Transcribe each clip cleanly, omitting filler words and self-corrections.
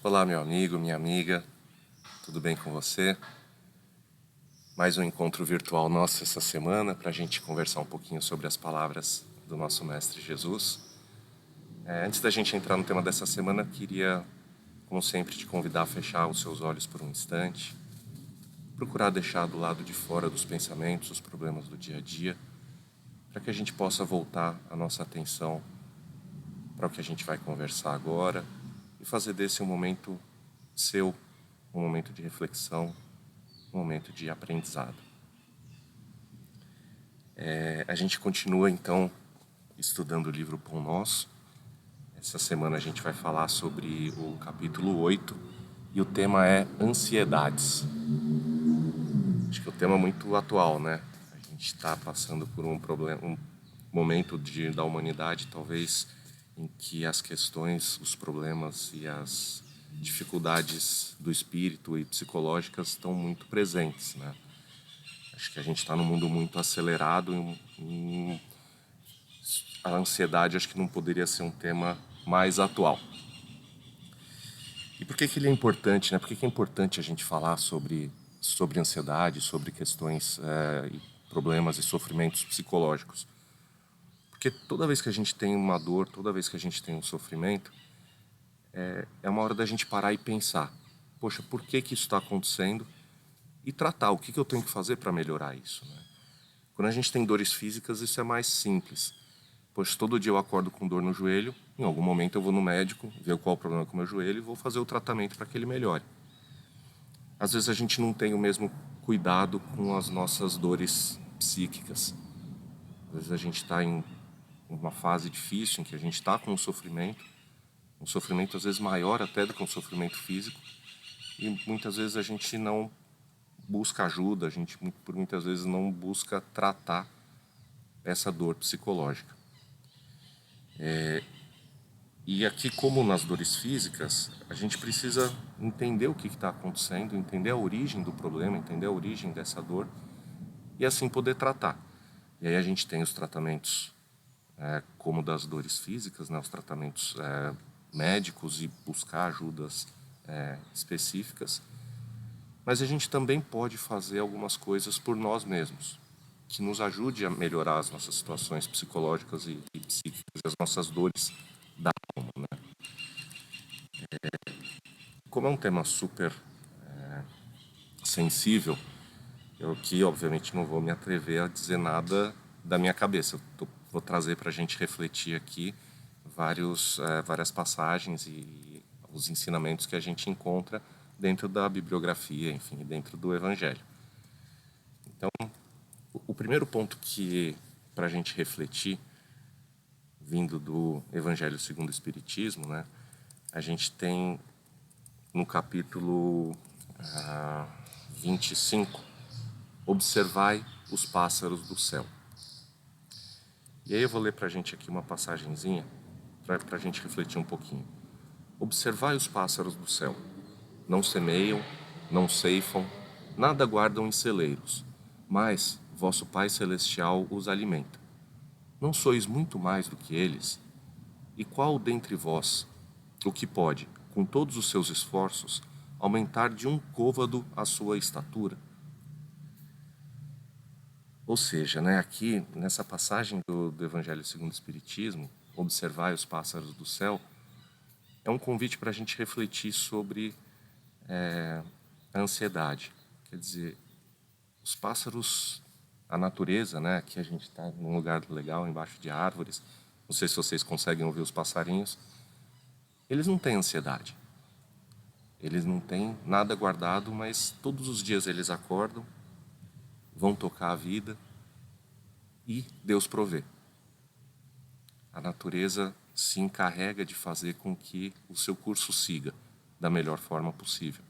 Olá, meu amigo, minha amiga, tudo bem com você? Mais um encontro virtual nosso essa semana para a gente conversar um pouquinho sobre as palavras do nosso Mestre Jesus. Antes da gente entrar no tema dessa semana, queria, como sempre, te convidar a fechar os seus olhos por um instante, procurar deixar do lado de fora dos pensamentos os problemas do dia a dia, para que a gente possa voltar a nossa atenção para o que a gente vai conversar agora e fazer desse um momento seu, um momento de reflexão, um momento de aprendizado. A gente continua então estudando o livro Pão Nosso. Essa semana a gente vai falar sobre o capítulo 8 e o tema é ansiedades. Acho que é um tema muito atual, né? A gente está passando por um momento da humanidade talvez em que as questões, os problemas e as dificuldades do espírito e psicológicas estão muito presentes, né? Acho que a gente está num mundo muito acelerado e a ansiedade acho que não poderia ser um tema mais atual. E por que ele é importante, né? Por que é importante a gente falar sobre ansiedade, sobre questões, problemas e sofrimentos psicológicos? Porque toda vez que a gente tem uma dor, toda vez que a gente tem um sofrimento, é uma hora da gente parar e pensar: poxa, por que isso está acontecendo? E tratar o que eu tenho que fazer para melhorar isso, né? Quando a gente tem dores físicas, isso é mais simples. Pois todo dia eu acordo com dor no joelho, em algum momento eu vou no médico, ver qual é o problema com o meu joelho e vou fazer o tratamento para que ele melhore. Às vezes a gente não tem o mesmo cuidado com as nossas dores psíquicas. Às vezes a gente está em uma fase difícil, em que a gente está com um sofrimento às vezes maior até do que um sofrimento físico, e muitas vezes a gente não busca ajuda, a gente por muitas vezes não busca tratar essa dor psicológica. E aqui, como nas dores físicas, a gente precisa entender o que está acontecendo, entender a origem do problema, entender a origem dessa dor e assim poder tratar. E aí a gente tem os tratamentos como das dores físicas, né, os tratamentos médicos e buscar ajudas específicas, mas a gente também pode fazer algumas coisas por nós mesmos, que nos ajude a melhorar as nossas situações psicológicas e psíquicas, as nossas dores da alma, né? Como é um tema super sensível, eu aqui, obviamente, não vou me atrever a dizer nada da minha cabeça. Vou trazer para a gente refletir aqui várias passagens e os ensinamentos que a gente encontra dentro da bibliografia, enfim, dentro do Evangelho. Então, o primeiro ponto que, para a gente refletir, vindo do Evangelho segundo o Espiritismo, né, a gente tem no capítulo 25, observai os pássaros do céu. E aí eu vou ler para a gente aqui uma passagenzinha, para a gente refletir um pouquinho. Observai os pássaros do céu. Não semeiam, não ceifam, nada guardam em celeiros, mas vosso Pai Celestial os alimenta. Não sois muito mais do que eles? E qual dentre vós o que pode, com todos os seus esforços, aumentar de um côvado a sua estatura? Ou seja, né, aqui nessa passagem do Evangelho segundo o Espiritismo, observar os pássaros do céu, é um convite para a gente refletir sobre a ansiedade. Quer dizer, os pássaros, a natureza, né, aqui a gente está num lugar legal, embaixo de árvores, não sei se vocês conseguem ouvir os passarinhos, eles não têm ansiedade. Eles não têm nada guardado, mas todos os dias eles acordam, vão tocar a vida e Deus provê. A natureza se encarrega de fazer com que o seu curso siga da melhor forma possível.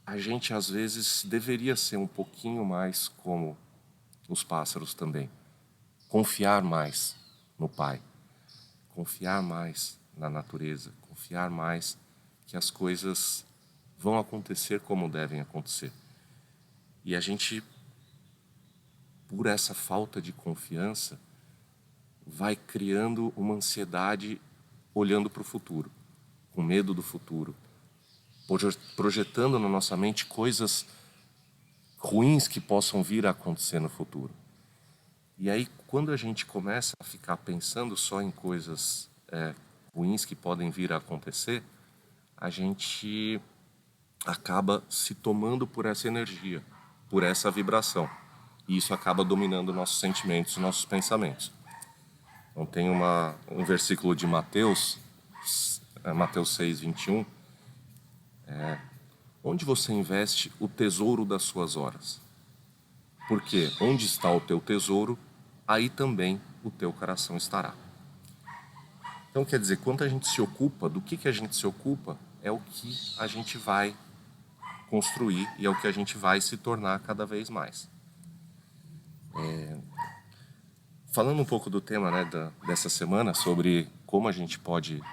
A gente, às vezes, deveria ser um pouquinho mais como os pássaros também. Confiar mais no Pai. Confiar mais na natureza. Confiar mais que as coisas vão acontecer como devem acontecer. E a gente, por essa falta de confiança, vai criando uma ansiedade olhando para o futuro. com medo do futuro, projetando na nossa mente coisas ruins que possam vir a acontecer no futuro. E aí, quando a gente começa a ficar pensando só em coisas ruins que podem vir a acontecer, a gente acaba se tomando por essa energia, por essa vibração. E isso acaba dominando nossos sentimentos, nossos pensamentos. Então tem um versículo de Mateus, Mateus 6, 21, onde você investe o tesouro das suas horas. Porque onde está o teu tesouro, aí também o teu coração estará. Então quer dizer, quando a gente se ocupa, do que a gente se ocupa, é o que a gente vai construir e é o que a gente vai se tornar cada vez mais. Falando um pouco do tema, né, dessa semana, sobre como a gente pode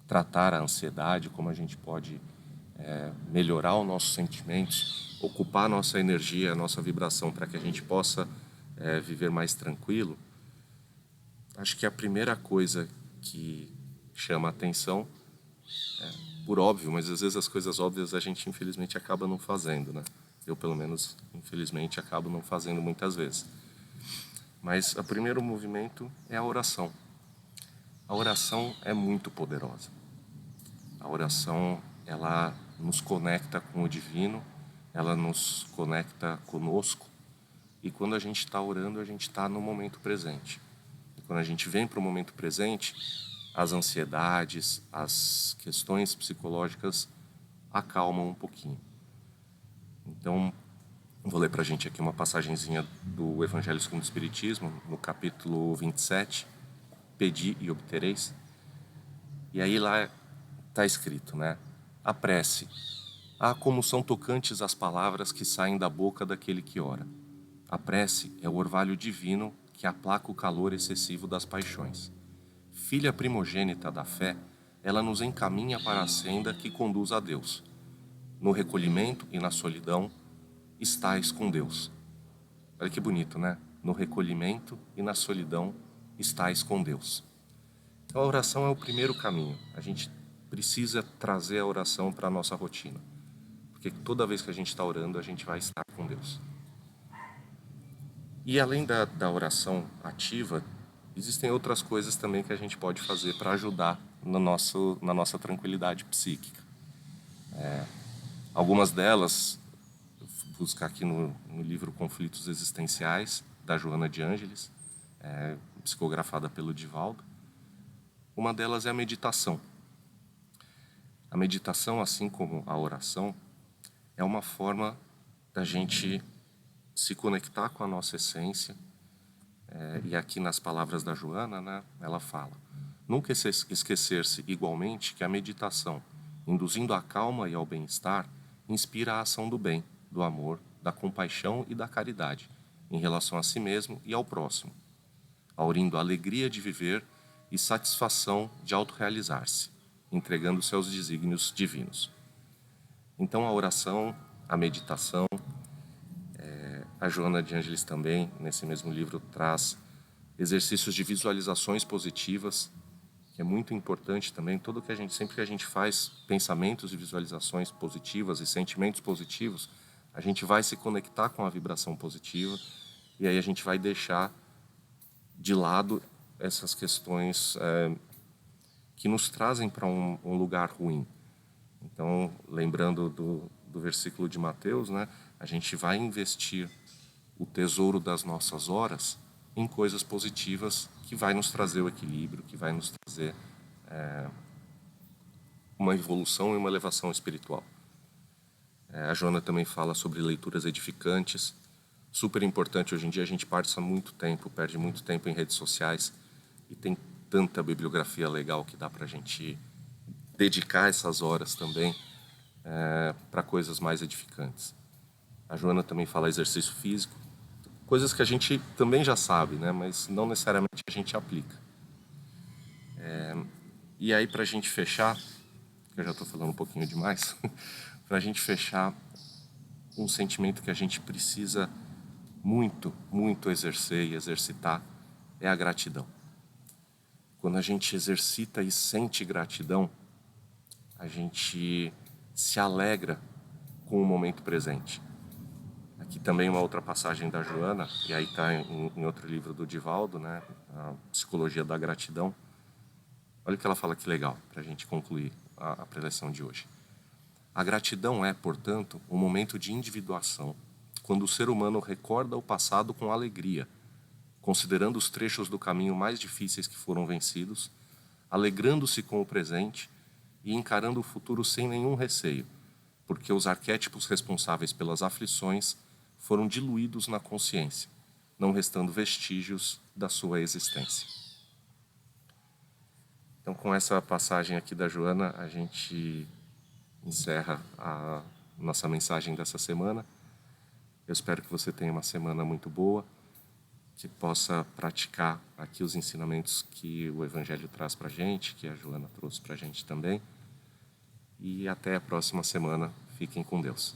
tratar a ansiedade, como a gente pode melhorar os nossos sentimentos, ocupar a nossa energia, a nossa vibração para que a gente possa viver mais tranquilo, acho que a primeira coisa que chama a atenção, por óbvio, mas às vezes as coisas óbvias a gente infelizmente acaba não fazendo, né? Eu, pelo menos, infelizmente, acabo não fazendo muitas vezes. Mas o primeiro movimento é a oração. A oração é muito poderosa. A oração, ela nos conecta com o divino, ela nos conecta conosco. E quando a gente está orando, a gente está no momento presente. E quando a gente vem para o momento presente, as ansiedades, as questões psicológicas acalmam um pouquinho. Então, vou ler para a gente aqui uma passagenzinha do Evangelho segundo o Espiritismo, no capítulo 27, Pedi e obtereis. E aí lá está escrito, né? A prece. Ah, como são tocantes as palavras que saem da boca daquele que ora. A prece é o orvalho divino que aplaca o calor excessivo das paixões. Filha primogênita da fé, ela nos encaminha para a senda que conduz a Deus. No recolhimento e na solidão, estais com Deus. Olha que bonito, né? No recolhimento e na solidão, estais com Deus. Então a oração é o primeiro caminho. A gente precisa trazer a oração para a nossa rotina. Porque toda vez que a gente está orando, a gente vai estar com Deus. E além da oração ativa, existem outras coisas também que a gente pode fazer para ajudar na nossa tranquilidade psíquica. Algumas delas, vou buscar aqui no livro Conflitos Existenciais, da Joana de Ângeles, psicografada pelo Divaldo. Uma delas é a meditação. A meditação, assim como a oração, é uma forma da gente se conectar com a nossa essência. E aqui nas palavras da Joana, né, ela fala: nunca esquecer-se igualmente que a meditação, induzindo a calma e ao bem-estar, inspira a ação do bem, do amor, da compaixão e da caridade, em relação a si mesmo e ao próximo, aurindo a alegria de viver e satisfação de autorrealizar-se, entregando seus desígnios divinos. Então a oração, a meditação, a Joana de Ângeles também, nesse mesmo livro, traz exercícios de visualizações positivas, que é muito importante também. Sempre que a gente faz pensamentos e visualizações positivas e sentimentos positivos, a gente vai se conectar com a vibração positiva e aí a gente vai deixar de lado essas questões que nos trazem para um lugar ruim. Então, lembrando do versículo de Mateus, né, a gente vai investir o tesouro das nossas horas em coisas positivas que vai nos trazer o equilíbrio, que vai nos trazer uma evolução e uma elevação espiritual. A Joana também fala sobre leituras edificantes. Super importante, hoje em dia a gente perde muito tempo em redes sociais e tem tanta bibliografia legal que dá para a gente dedicar essas horas também para coisas mais edificantes. A Joana também fala exercício físico, coisas que a gente também já sabe, né, mas não necessariamente a gente aplica. E aí, para a gente fechar, que eu já estou falando um pouquinho demais, para a gente fechar, um sentimento que a gente precisa muito, muito exercer e exercitar é a gratidão. Quando a gente exercita e sente gratidão, a gente se alegra com o momento presente. Aqui também uma outra passagem da Joana, e aí está em outro livro do Divaldo, né? A Psicologia da Gratidão. Olha o que ela fala, que legal, para a gente concluir a preleção de hoje. A gratidão é, portanto, um momento de individuação, quando o ser humano recorda o passado com alegria, considerando os trechos do caminho mais difíceis que foram vencidos, alegrando-se com o presente e encarando o futuro sem nenhum receio, porque os arquétipos responsáveis pelas aflições foram diluídos na consciência, não restando vestígios da sua existência. Então, com essa passagem aqui da Joana, a gente encerra a nossa mensagem dessa semana. Eu espero que você tenha uma semana muito boa, que possa praticar aqui os ensinamentos que o Evangelho traz para a gente, que a Joana trouxe para a gente também. E até a próxima semana. Fiquem com Deus.